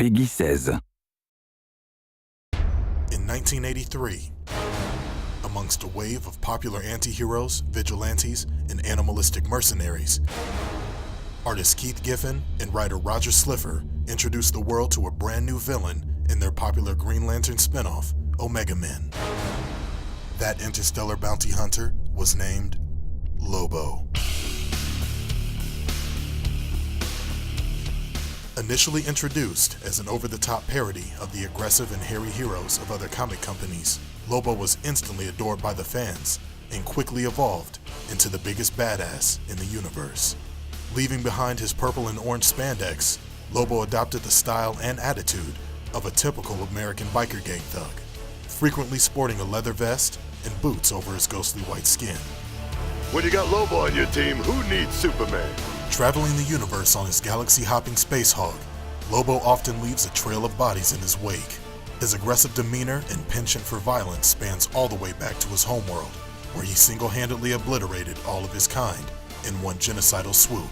Peggy 16. In 1983, amongst a wave of popular anti-heroes, vigilantes, and animalistic mercenaries, artist Keith Giffen and writer Roger Slifer introduced the world to a brand new villain in their popular Green Lantern spin-off, Omega Men. That interstellar bounty hunter was named Lobo. Initially introduced as an over-the-top parody of the aggressive and hairy heroes of other comic companies, Lobo was instantly adored by the fans and quickly evolved into the biggest badass in the universe. Leaving behind his purple and orange spandex, Lobo adopted the style and attitude of a typical American biker gang thug, frequently sporting a leather vest and boots over his ghostly white skin. When you got Lobo on your team, who needs Superman? Traveling the universe on his galaxy-hopping space hog, Lobo often leaves a trail of bodies in his wake. His aggressive demeanor and penchant for violence spans all the way back to his homeworld, where he single-handedly obliterated all of his kind in one genocidal swoop.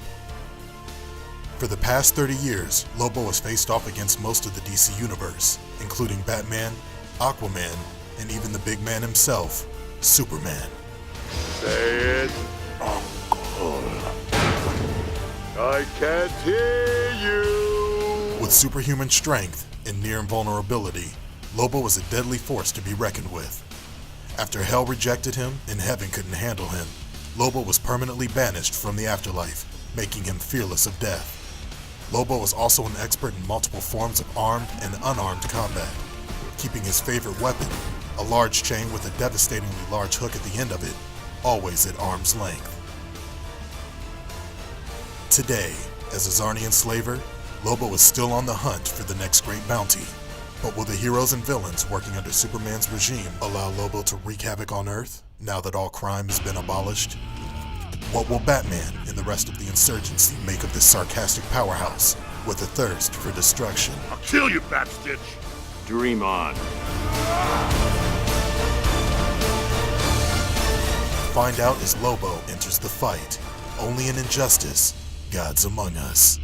For the past 30 years, Lobo has faced off against most of the DC universe, including Batman, Aquaman, and even the big man himself, Superman. Say it. I can't hear you. With superhuman strength and near invulnerability, Lobo was a deadly force to be reckoned with. After hell rejected him and heaven couldn't handle him, Lobo was permanently banished from the afterlife, making him fearless of death. Lobo was also an expert in multiple forms of armed and unarmed combat, keeping his favorite weapon, a large chain with a devastatingly large hook at the end of it, always at arm's length. Today, as a Zarnian slaver, Lobo is still on the hunt for the next great bounty. But will the heroes and villains working under Superman's regime allow Lobo to wreak havoc on Earth, now that all crime has been abolished? What will Batman and the rest of the insurgency make of this sarcastic powerhouse with a thirst for destruction? I'll kill you, Batstitch. Dream on. Find out as Lobo enters the fight, only in Injustice, Gods Among Us.